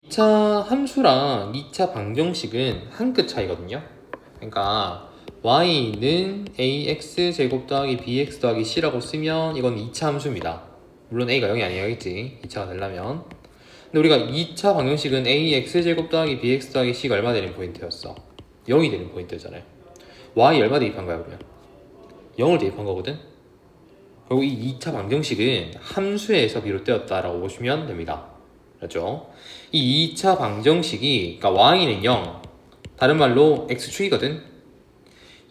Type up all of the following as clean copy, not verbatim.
2차 함수랑 2차 방정식은 한 끗 차이거든요. 그러니까 y는 ax 제곱 더하기 bx 더하기 c라고 쓰면 이건 2차 함수입니다. 물론 a가 0이 아니겠지, 2차가 되려면. 근데 우리가 2차 방정식은 ax 제곱 더하기 bx 더하기 c가 얼마 되는 포인트였어? 0이 되는 포인트였잖아요. y 얼마 대입한 거야 그러면? 0을 대입한 거거든. 결국 이 2차 방정식은 함수에서 비롯되었다라고 보시면 됩니다. 그렇죠? 이 2차 방정식이, 그러니까 y는 0, 다른 말로 x축이거든.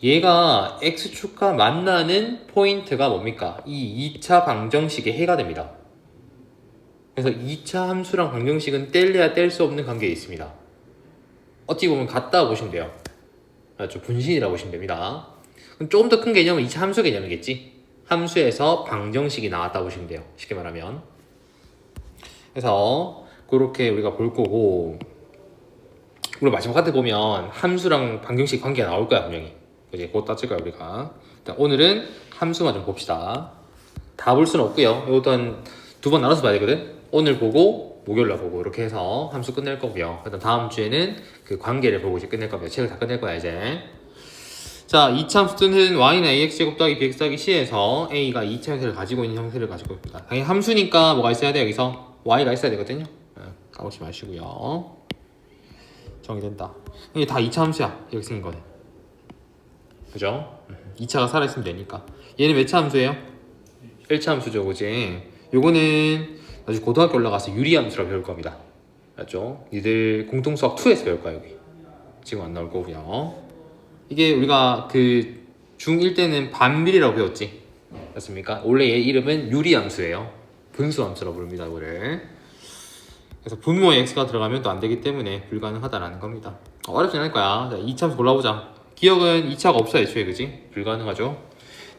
얘가 x축과 만나는 포인트가 뭡니까? 이 2차 방정식의 해가 됩니다. 그래서 2차 함수랑 방정식은 뗄래야 뗄 수 없는 관계에 있습니다. 어찌 보면 같다 보시면 돼요. 그렇죠? 분신이라고 보시면 됩니다. 그럼 조금 더 큰 개념은 2차 함수 개념이겠지. 함수에서 방정식이 나왔다 보시면 돼요. 쉽게 말하면. 그래서 그렇게 우리가 볼 거고, 우리 마지막 카드 보면 함수랑 방정식 관계가 나올 거야 분명히. 이제 그거 따질 거야 우리가. 일단 오늘은 함수만 좀 봅시다. 다 볼 수는 없고요. 이것도 한 2번 나눠서 봐야 되거든. 오늘 보고 목요일날 보고 이렇게 해서 함수 끝낼 거고요. 일단 다음 주에는 그 관계를 보고 이제 끝낼 겁니다. 책을 다 끝낼 거야 이제. 자, 2차 함수는 y는 ax제곱 더하기 bx 더하기 c에서 a가 2차 형태를 가지고 있는 형태를 가지고 있습니다. 당연히 함수니까 뭐가 있어야 돼 여기서? y가 있어야 되거든요. 까먹지 마시고요. 정리된다. 이게 다 2차 함수야. 이렇게 생긴 거네. 그죠? 2차가 살아있으면 되니까. 얘는 몇 차 함수예요? 1차 함수죠, 그지? 요거는 나중에 고등학교 올라가서 유리함수라고 배울 겁니다. 맞죠? 니들 공통수학 2에서 배울 거야, 여기. 지금 안 나올 거고요. 이게 우리가 그 중1 때는 반비례라고 배웠지. 맞습니까? 원래 얘 이름은 유리함수예요. 분수함수라고 부릅니다, 이거를. 그래서 분모에 x가 들어가면 또 안 되기 때문에 불가능하다라는 겁니다. 어렵진 않을 거야. 자, 2차 함수 골라보자. 기억은 2차가 없어 애초에, 그지? 불가능하죠.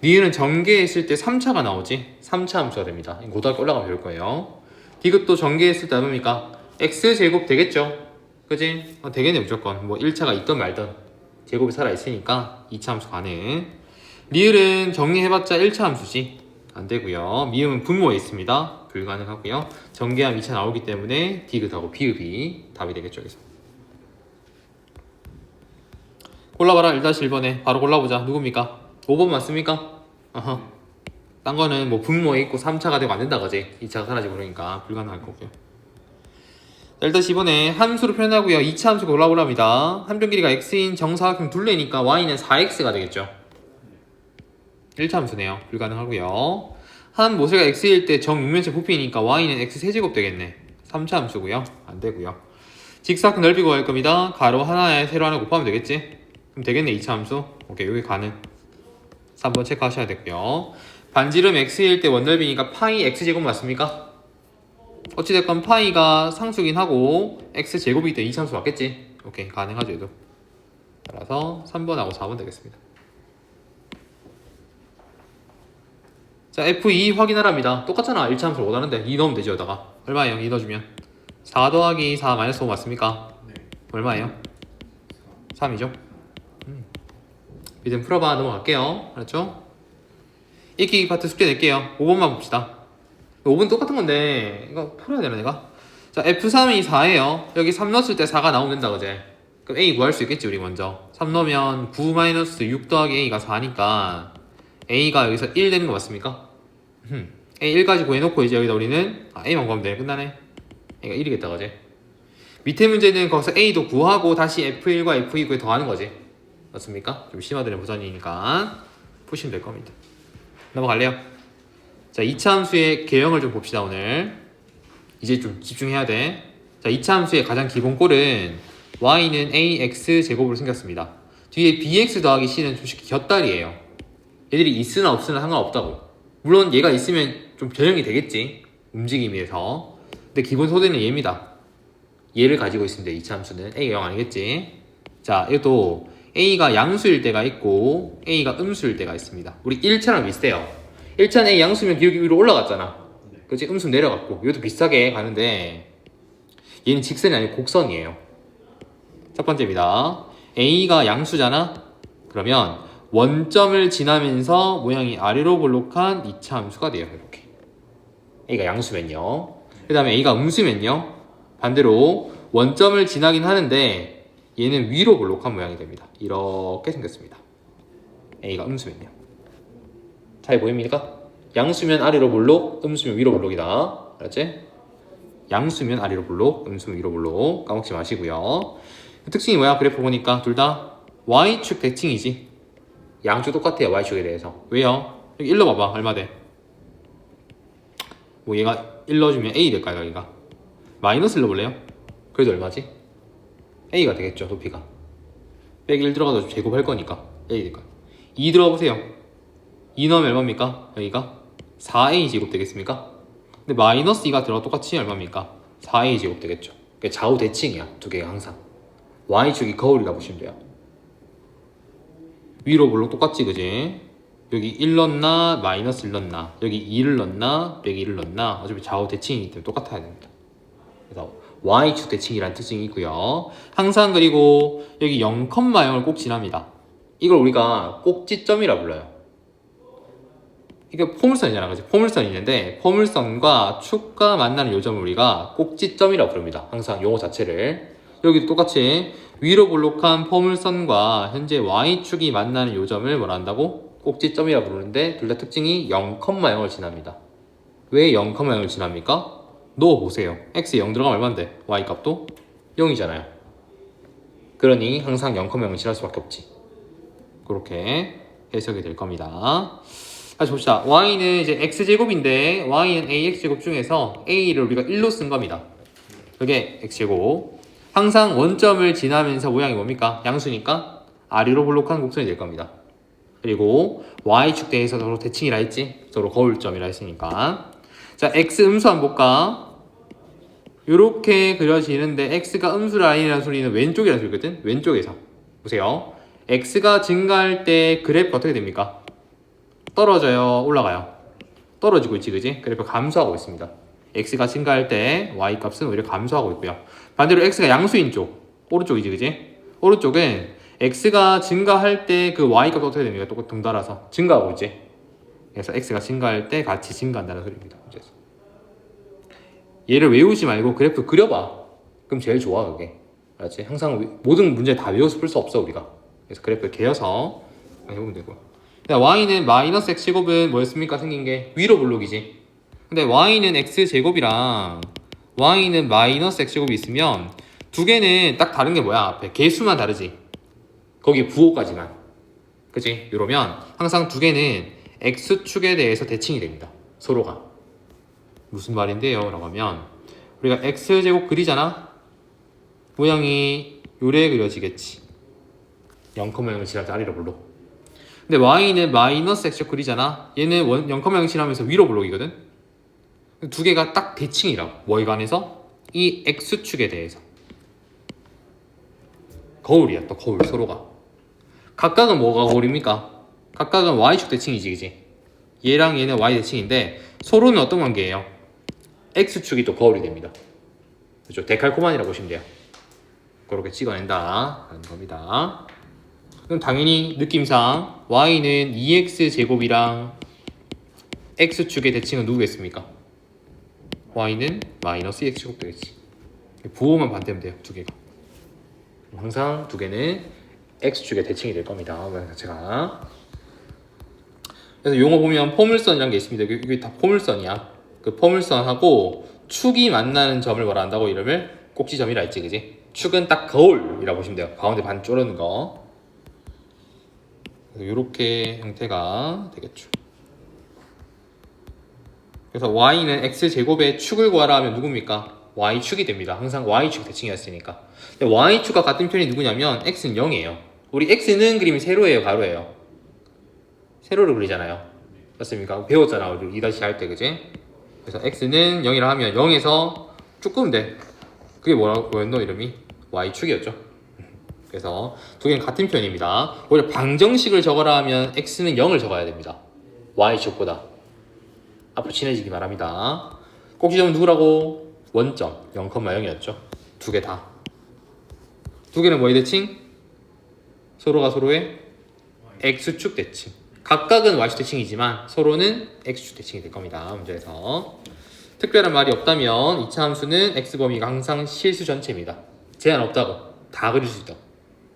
니은은 전개했을 때 3차가 나오지. 3차 함수가 됩니다. 고등학교 올라가면 배울 거예요. 디귿도 전개했을 때 뭡니까? x제곱 되겠죠? 그지? 되겠네 무조건. 뭐 1차가 있던 말던 제곱이 살아있으니까 2차 함수 가능. 리을은 정리해봤자 1차 함수지. 안 되고요. 미음은 분모에 있습니다. 불가능하고요. 전개함 2차 나오기 때문에 디귿하고 비읍이 답이 되겠죠. 여기서 골라봐라. 1-1번에 바로 골라보자. 누굽니까? 5번 맞습니까? 어허. 딴 거는 뭐 분모에 있고 3차가 되고 안 된다 그지? 2차가 사라지고 그러니까 불가능할 거고요. 1-2번에 함수로 표현하고요. 2차 함수 골라보랍니다. 함정 길이가 x인 정사각형 둘레니까 y는 4x가 되겠죠. 1차 함수네요. 불가능하고요. 한 모세가 x일 때 정육면체 부피니까 y는 x 세제곱 되겠네. 3차 함수고요. 안 되고요. 직사각형 넓이 구할 겁니다. 가로 하나에 세로 하나 곱하면 되겠지? 그럼 되겠네. 2차 함수. 오케이, 여기 가능. 3번 체크하셔야 되고요. 반지름 x일 때 원넓이니까 파이 x제곱 맞습니까? 어찌됐건 파이가 상수긴 하고 x제곱이기 때문에 2차 함수 맞겠지? 오케이, 가능하죠 얘도. 따라서 3번하고 4번 되겠습니다. 자, F2 확인하랍니다. 똑같잖아. 1차 함수를 원하는데 2 넣으면 되죠. 여기다가 얼마예요? 2 넣어주면 4 더하기 4 마이너스 5 맞습니까? 네. 얼마예요? 3이죠. 이제 풀어봐. 넘어갈게요. 알았죠? 읽기 파트 숙제 낼게요. 5번만 봅시다. 5번 똑같은 건데 이거 풀어야 되나 내가? 자, F3이 4예요. 여기 3 넣었을 때 4가 나오면 된다 그제? 그럼 A 구할 수 있겠지 우리 먼저. 3 넣으면 9 마이너스 6 더하기 A가 4니까 A가 여기서 1 되는 거 맞습니까? A 1까지 구해놓고 이제 여기다 우리는 A만 구하면 돼. 끝나네. A가 1이겠다 그제? 밑에 문제는 거기서 A도 구하고 다시 F1과 F2 구해 더하는 거지. 맞습니까? 좀 심화되는 버전이니까 푸시면 될 겁니다. 넘어갈래요? 자, 2차 함수의 개형을 좀 봅시다 오늘. 이제 좀 집중해야 돼. 자, 2차 함수의 가장 기본 꼴은 y는 ax 제곱으로 생겼습니다. 뒤에 bx 더하기 c는 솔직히 곁다리예요. 얘들이 있으나 없으나 상관없다고. 물론 얘가 있으면 좀 변형이 되겠지, 움직임에서. 근데 기본 소재는 얘입니다. 얘를 가지고 있습니다. 2차 함수는 a가 0 아니겠지. 자, 이것도 a가 양수일 때가 있고 a가 음수일 때가 있습니다. 우리 1차랑 비슷해요. 1차는 a 양수면 기울기 위로 올라갔잖아. 그치? 음수 내려갔고 이것도 비슷하게 가는데 얘는 직선이 아니고 곡선이에요. 첫 번째입니다. a가 양수잖아. 그러면 원점을 지나면서 모양이 아래로 볼록한 2차 함수가 돼요. 이렇게 a가 양수면요. 그 다음에 a가 음수면요, 반대로 원점을 지나긴 하는데 얘는 위로 볼록한 모양이 됩니다. 이렇게 생겼습니다. A가 음수면요. 잘 보입니까? 양수면 아래로 볼록, 음수면 위로 볼록이다. 알았지? 양수면 아래로 볼록, 음수면 위로 볼록. 까먹지 마시고요. 특징이 뭐야? 그래프 보니까 둘 다 Y축 대칭이지. 양쪽 똑같아요. Y축에 대해서. 왜요? 여기 1 넣어봐봐. 얼마 돼? 뭐 얘가 1 넣어주면 A 될까요? 여기가 마이너스 1 넣어볼래요? 그래도 얼마지? A가 되겠죠. 높이가 빼기 1 들어가도 제곱할 거니까 A 될까요? 2 들어가보세요. 2 넣으면 얼마입니까? 여기가 4A 제곱 되겠습니까? 근데 마이너스 2가 들어가 똑같이 얼마입니까? 4A 제곱 되겠죠. 그러니까 좌우 대칭이야. 두 개가 항상 Y축이 거울이라 보시면 돼요. 위로 볼록 똑같지 그지? 여기 1 넣나 마이너스 1 넣나 여기 2를 넣나 빼기 1을 넣나 어차피 좌우 대칭이기 때문에 똑같아야 됩니다. 그래서 Y축 대칭이라는 특징이 있고요. 항상 그리고 여기 0,0을 꼭 지납니다. 이걸 우리가 꼭지점이라 불러요. 이게 포물선이잖아 그치? 포물선이 있는데 포물선과 축과 만나는 요점을 우리가 꼭지점이라고 부릅니다. 항상 용어 자체를 여기도 똑같이 위로 볼록한 포물선과 현재 Y축이 만나는 요점을 뭐라 한다고? 꼭지점이라 부르는데 둘 다 특징이 0,0을 지납니다. 왜 0,0을 지납니까? 넣어보세요. x에 0 들어가면 얼만데? y 값도 0이잖아요. 그러니 항상 0,0을 지날 수밖에 없지. 그렇게 해석이 될 겁니다. 다시 봅시다. y는 이제 x제곱인데 y는 ax제곱 중에서 a를 우리가 1로 쓴 겁니다. 그게 x제곱. 항상 원점을 지나면서 모양이 뭡니까? 양수니까 아래로 볼록한 곡선이 될 겁니다. 그리고 y축 대에서 서로 대칭이라 했지? 서로 거울점이라 했으니까. 자, x 음수 한번 볼까? 요렇게 그려지는데 x가 음수 라인이라는 소리는 왼쪽이라는 소리거든? 왼쪽에서 보세요. x가 증가할 때 그래프 어떻게 됩니까? 떨어져요? 올라가요? 떨어지고 있지 그지? 그래프 감소하고 있습니다. x가 증가할 때 y값은 오히려 감소하고 있고요. 반대로 x가 양수인 쪽 오른쪽이지 그지? 오른쪽은 x가 증가할 때 그 y값 어떻게 됩니까? 똑같이 덩달아서 증가하고 있지. 그래서 x가 증가할 때 같이 증가한다는 소리입니다. 얘를 외우지 말고 그래프 그려봐. 그럼 제일 좋아 그게. 알았지? 항상 모든 문제 다 외워서 풀 수 없어 우리가. 그래서 그래프를 개어서 해보면 되고. y는 마이너스 x제곱은 뭐였습니까? 생긴 게 위로 볼록이지. 근데 y는 x제곱이랑 y는 마이너스 x제곱이 있으면 두 개는 딱 다른 게 뭐야? 앞에 개수만 다르지. 거기 부호까지만. 그치? 이러면 항상 두 개는 x축에 대해서 대칭이 됩니다. 서로가. 무슨 말인데요? 라고 하면 우리가 x제곱 그리잖아? 모양이 요래 그려지겠지. 0,0을 지날 때 아래로 볼록. 근데 y는 마이너스 x제곱 그리잖아? 얘는 0,0을 지나면서 위로 볼록이거든? 두 개가 딱 대칭이라고. 뭐에 관해서? 이 x축에 대해서. 거울이야 또 거울 서로가. 각각은 뭐가 거울입니까? 각각은 y축 대칭이지 그지? 얘랑 얘는 y 대칭인데 서로는 어떤 관계예요? x축이 또 거울이 됩니다. 그렇죠? 데칼코마니라고 보시면 돼요. 그렇게 찍어낸다 라는 겁니다. 그럼 당연히 느낌상 y는 2x제곱이랑 x축의 대칭은 누구겠습니까? y는 마이너스 2x제곱 되겠지. 부호만 반대면 돼요. 두 개가. 항상 두 개는 x축의 대칭이 될 겁니다. 모양 자체가. 그래서 용어 보면 포물선이라는 게 있습니다. 이게 다 포물선이야. 그 포물선하고 축이 만나는 점을 뭐라 한다고? 이름을 꼭지점이라 했지 그지? 축은 딱 거울이라 보시면 돼요. 가운데 반 쪼르는 거. 그래서 이렇게 형태가 되겠죠. 그래서 y는 x제곱의 축을 구하라 하면 누굽니까? y축이 됩니다. 항상 y축 대칭이었으니까. 근데 y축과 같은 편이 누구냐면 x는 0이에요. 우리 x는 그림이 세로예요, 가로예요? 세로를 그리잖아요. 맞습니까? 배웠잖아, 우리 2-2 할 때, 그지? 그래서 x는 0이라 하면 0에서 쭉 끄면 돼. 그게 뭐였노? 이름이? y축이었죠. 그래서 두 개는 같은 편입니다. 오히려 방정식을 적어라 하면 x는 0을 적어야 됩니다. y축보다. 앞으로 친해지기 바랍니다. 꼭지점은 누구라고? 원점 0,0이었죠. 두 개 다. 두 개는 뭐의 대칭? 서로가 서로의 x축 대칭. 각각은 y축 대칭이지만 서로는 x축 대칭이 될 겁니다. 문제에서. 특별한 말이 없다면 2차 함수는 x 범위가 항상 실수 전체입니다. 제한 없다고 다 그릴 수 있다.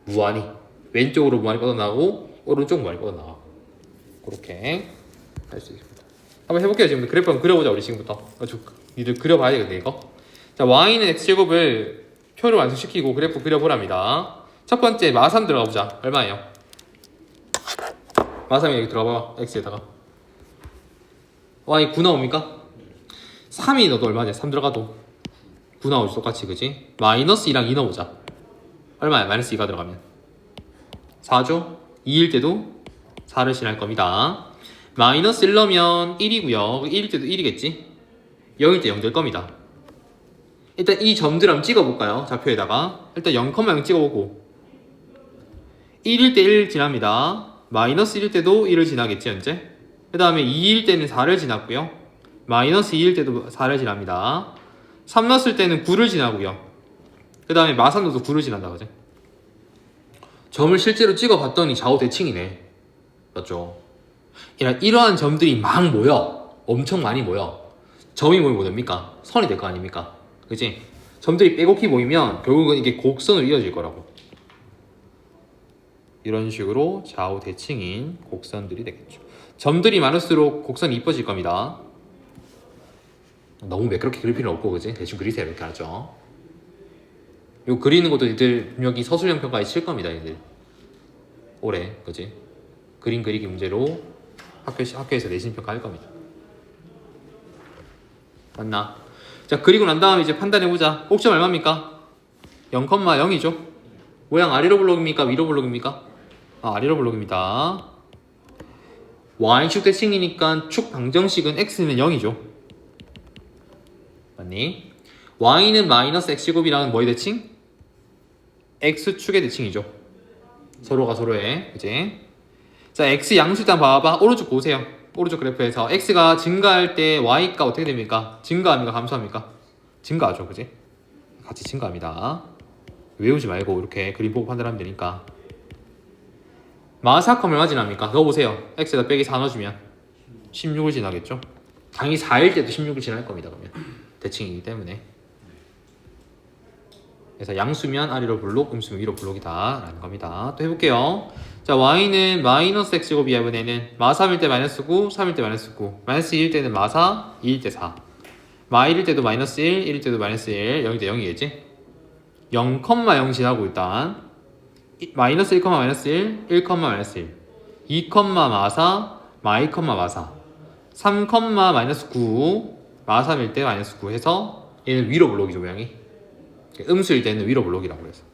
무한히 왼쪽으로 무한히 뻗어나가고 오른쪽 무한히 뻗어나가고 그렇게 할 수 있습니다. 한번 해볼게요. 지금 그래프 한번 그려보자. 우리 지금부터 니들 그려봐야 되겠네 이거. 자, y는 x제곱을 표로 완성시키고 그래프 그려보랍니다. 첫 번째 마삼 들어가 보자. 얼마예요? 마삼이 여기 들어가봐. x에다가 y 9 나옵니까? 3이 넣어도 얼마냐? 3 들어가도 9 나오지 똑같이 그지? 마이너스 2랑 2 넣어보자. 얼마야? 마이너스 2가 들어가면 4죠? 2일 때도 4를 실할 겁니다. 마이너스 1 넣으면 1이고요 1일 때도 1이겠지? 0일 때 0 될 겁니다. 일단 이 점들 한번 찍어볼까요? 좌표에다가 일단 0,0 찍어보고 1일 때 1 지납니다. 마이너스 1일 때도 1을 지나겠지 현재. 그 다음에 2일 때는 4를 지났고요. 마이너스 2일 때도 4를 지납니다. 3 넣었을 때는 9를 지나고요. 그 다음에 마삼도 9를 지난다 그지? 점을 실제로 찍어봤더니 좌우 대칭이네. 맞죠? 이러한 점들이 막 모여. 엄청 많이 모여. 점이 모이면 뭐 됩니까? 선이 될 거 아닙니까? 그치? 점들이 빼곡히 모이면 결국은 이게 곡선으로 이어질 거라고. 이런 식으로 좌우 대칭인 곡선들이 되겠죠. 점들이 많을수록 곡선이 이뻐질 겁니다. 너무 매끄럽게 그릴 필요는 없고 그지? 대충 그리세요. 이렇게 하죠. 요 그리는 것도 이들 분명히 서술형 평가에 칠 겁니다. 이들 올해 그지? 그림 그리기 문제로 학교에서 내신 평가 할 겁니다. 맞나? 자, 그리고 난 다음에 이제 판단해보자. 꼭점 얼마입니까? 0,0이죠. 모양 아래로 블록입니까? 위로 블록입니까? 아래로 블록입니다. y축 대칭이니까 축 방정식은 x는 0이죠. 맞니? y는 마이너스 x제곱이랑은 뭐의 대칭? x축의 대칭이죠. 서로가 서로의 이제. 자, x 양수 일단 봐봐. 오른쪽 보세요. 오른쪽 그래프에서 x가 증가할 때 y가 어떻게 됩니까? 증가합니까? 감소합니까? 증가하죠. 그지? 같이 증가합니다. 외우지 말고 이렇게 그림 보고 판단하면 되니까. 마사 컴 얼마 지납니까? 넣어보세요. x에다 빼기 4 넣어주면 16을 지나겠죠? 당연히 4일 때도 16을 지날 겁니다. 그러면 대칭이기 때문에. 그래서 양수면 아래로 블록, 음수면 위로 블록이다 라는 겁니다. 또 해볼게요. 자, y는 마이너스 x제곱이야. 이번에는 마3일 때 마이너스 9, 3일 때 마이너스 9, 마이너스 2일 때는 마4, 2일 때 4, 마1일 때도 마이너스 1, 1일 때도 마이너스 1, 0일 때 0이겠지? 0,0 지나고 일단 마이너스 1, 마이너스 1, 1, 마이너스 1, 2, 마4, 마2, 마4, 3, 마이너스 9, 마3일 때 마이너스 9 해서 얘는 위로 블록이죠. 모양이 음수일 때는 위로 블록이라고 해서.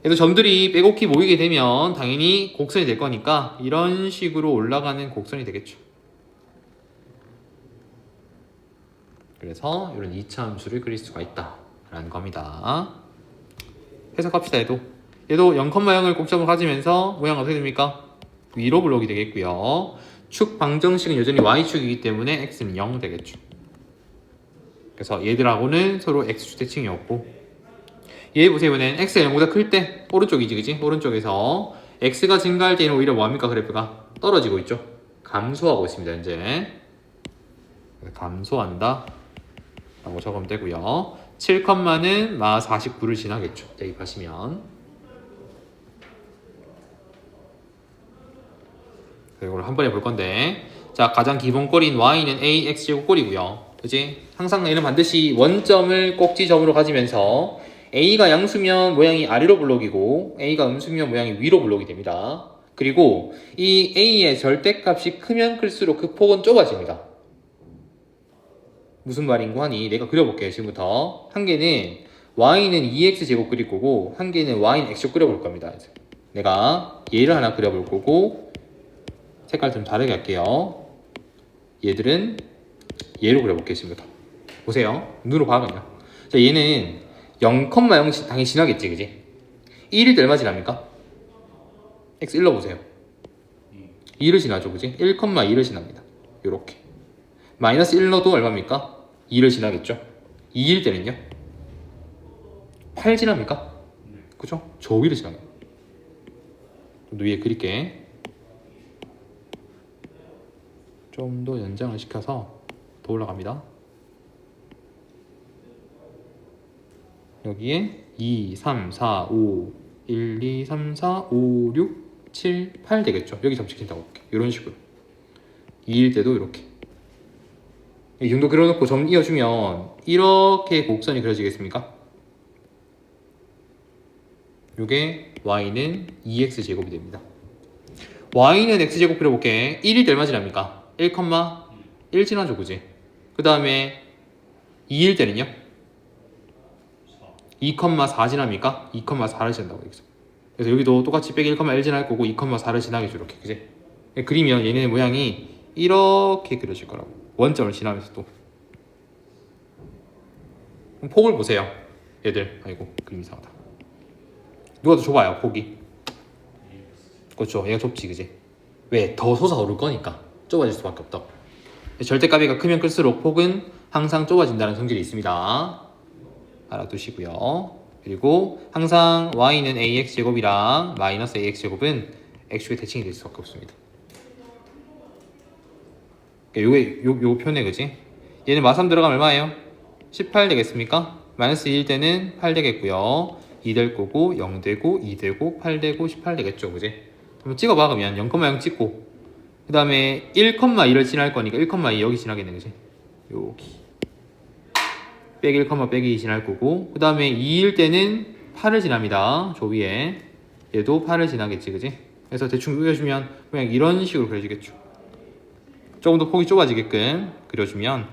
그래서 점들이 빼곡히 모이게 되면 당연히 곡선이 될 거니까 이런 식으로 올라가는 곡선이 되겠죠. 그래서 이런 2차 함수를 그릴 수가 있다 라는 겁니다. 해석합시다. 얘도 0,0을 곡점을 가지면서 모양 어떻게 됩니까? 위로 블록이 되겠고요. 축 방정식은 여전히 y축이기 때문에 x는 0 되겠죠. 그래서 얘들하고는 서로 x축 대칭이었고, 얘 보세요. 이번엔 x가 0보다 클 때 오른쪽이지 그지? 오른쪽에서 x가 증가할 때는 오히려 뭐합니까? 그래프가 떨어지고 있죠. 감소하고 있습니다. 현재 감소한다 라고 적으면 되고요. 7는 마 49를 지나겠죠. 대입하시면. 이걸 한 번에 볼 건데, 자, 가장 기본 꼴인 y는 a x제곱 꼴이고요. 그지? 항상 얘는 반드시 원점을 꼭지점으로 가지면서 a가 양수면 모양이 아래로 블록이고 a가 음수면 모양이 위로 블록이 됩니다. 그리고 이 a의 절대값이 크면 클수록 그 폭은 좁아집니다. 무슨 말인고 하니 내가 그려볼게요. 지금부터 한 개는 y는 2x제곱 그릴 거고 한 개는 y는 x제곱 그려볼 겁니다. 내가 얘를 하나 그려볼 거고 색깔 좀 다르게 할게요. 얘들은 얘로 그려볼게요. 지금부터 보세요. 눈으로 봐 그냥. 자, 얘는 0,0 당연히 지나겠지 그지? 1일 때 얼마 지납니까? x 1 넣어보세요. 2를 지나죠 그지? 1,2를 지납니다. 요렇게 마이너스 1 넣어도 얼마입니까? 2를 지나겠죠? 2일 때는요? 8 지납니까? 그죠? 저 위를 지나요. 좀 더 위에 그릴게. 좀 더 연장을 시켜서 더 올라갑니다. 여기에 2, 3, 4, 5, 1, 2, 3, 4, 5, 6, 7, 8 되겠죠. 여기 점 찍힌다고 볼게. 이런 식으로 2일 때도 이렇게 이 정도 그려놓고 점 이어주면 이렇게 곡선이 그려지겠습니까? 요게 y는 2x제곱이 됩니다. y는 x제곱 그려볼게. 1일 때 얼마 지납니까? 1,1 지나죠, 그지? 그 다음에 2일 때는요? 2,4 지납니까? 2,4를 지난다고 되겠죠. 그래서 여기도 똑같이 빼기 1,1 지날 거고 2,4를 지나겠죠, 이렇게, 그지? 그리면 얘네 모양이 이렇게 그려질 거라고. 원점을 지나면서 또. 그럼 폭을 보세요. 얘들. 아이고, 그림 이상하다. 누가 더 좁아요, 폭이? 그렇죠. 얘가 좁지, 그지? 왜? 더 솟아오를 거니까 좁아질 수밖에 없다고. 절대값이가 크면 클수록 폭은 항상 좁아진다는 성질이 있습니다. 알아두시고요. 그리고 항상 y는 ax제곱이랑 마이너스 ax제곱은 x축의 대칭이 될 수밖에 없습니다. 요게 요 표네, 그지? 얘는 마삼 들어가면 얼마예요? 18 되겠습니까? 마이너스 2일 때는 8 되겠고요. 2 될 거고 0 되고 2 되고 8 되고 18 되겠죠, 그지? 한번 찍어봐. 그러면 0,0 찍고 그 다음에 1,2를 지날 거니까 1,2 여기 지나겠네, 그지? 여기 빼기 1, 빼기 2 지날 거고 그 다음에 2일 때는 8을 지납니다. 저 위에 얘도 8을 지나겠지, 그지? 그래서 대충 그려주면 그냥 이런 식으로 그려지겠죠. 조금 더 폭이 좁아지게끔 그려주면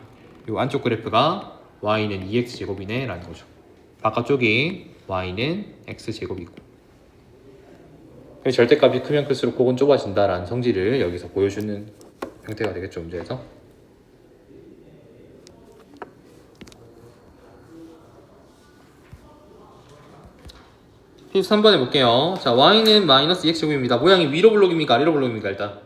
이 안쪽 그래프가 y는 2x제곱이네 라는 거죠. 바깥쪽이 y는 x제곱이고 절대값이 크면 클수록 폭은 좁아진다라는 성질을 여기서 보여주는 형태가 되겠죠, 문제에서. 필수 3번 해볼게요. 자, y는 마이너스 2x제곱입니다. 모양이 위로 블록입니까? 아래로 블록입니까? 일단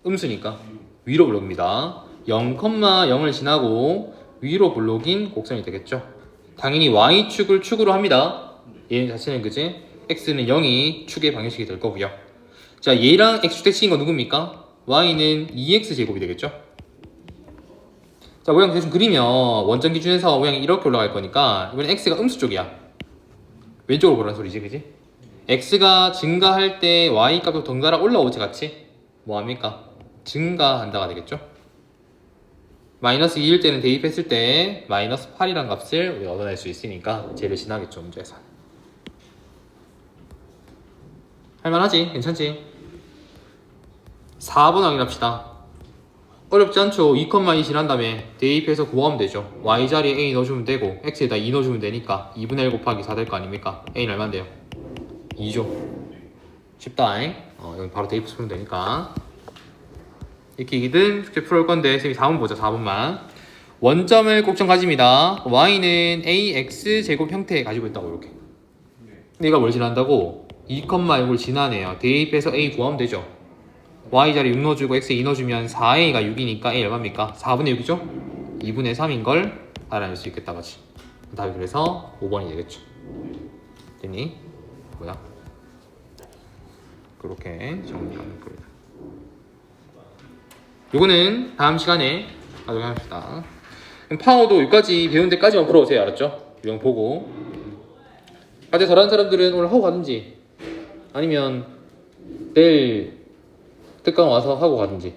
음수니까 위로 블록입니다. 0,0을 지나고 위로 블록인 곡선이 되겠죠. 당연히 y축을 축으로 합니다. 얘 자체는, 그지? x는 0이 축의 방정식이 될 거고요. 자, 얘랑 x축 대칭인 건 누굽니까? y는 2x제곱이 되겠죠. 자, 모양 대충 그리면 원점 기준에서 모양이 이렇게 올라갈 거니까 이번엔 x가 음수 쪽이야. 왼쪽으로 보라는 소리지, 그지? x가 증가할 때 y 값도 덩달아 올라오지, 같이? 뭐합니까? 증가한다가 되겠죠? 마이너스 2일 때는 대입했을 때 마이너스 8이란 값을 우리가 얻어낼 수 있으니까 쟤를 지나겠죠, 문제에서. 할만하지? 괜찮지? 4번 확인합시다. 어렵지 않죠? 2,2 지난 다음에 대입해서 구하면 되죠. y 자리에 a 넣어주면 되고 x에다 2 넣어주면 되니까 2분의 1 곱하기 4 될 거 아닙니까? a는 얼마인데요? 2죠. 쉽다잉. 여기 바로 대입 풀면 되니까. 이렇게 이기든 숙제 풀어올 건데 쌤이 4번 보자. 4번만. 원점을 꼭정 가집니다. y는 ax 제곱 형태 가지고 있다고, 이렇게. 근데 얘가 뭘 지난다고? 2,6을 지나네요. 대입해서 a 구하면 되죠. y 자리 6 넣어주고 x에 2 넣어주면 4a가 6이니까 a 얼마입니까? 4분의 6이죠? 2분의 3인 걸 알아낼 수 있겠다, 같이. 답이 그래서 5번이 되겠죠. 됐니? 뭐야? 그렇게 정리하는 겁니다. 요거는 다음 시간에 하도록 합시다. 파워도 여기까지 배운 데까지만 풀어오세요. 알았죠? 유형 보고. 과제 잘하는 사람들은 오늘 하고 가든지 아니면 내일 특강 와서 하고 가든지.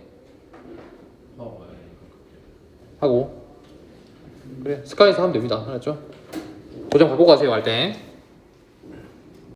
하고. 그래, 스카이에서 하면 됩니다. 알았죠? 고정 갖고 가세요, 할 때.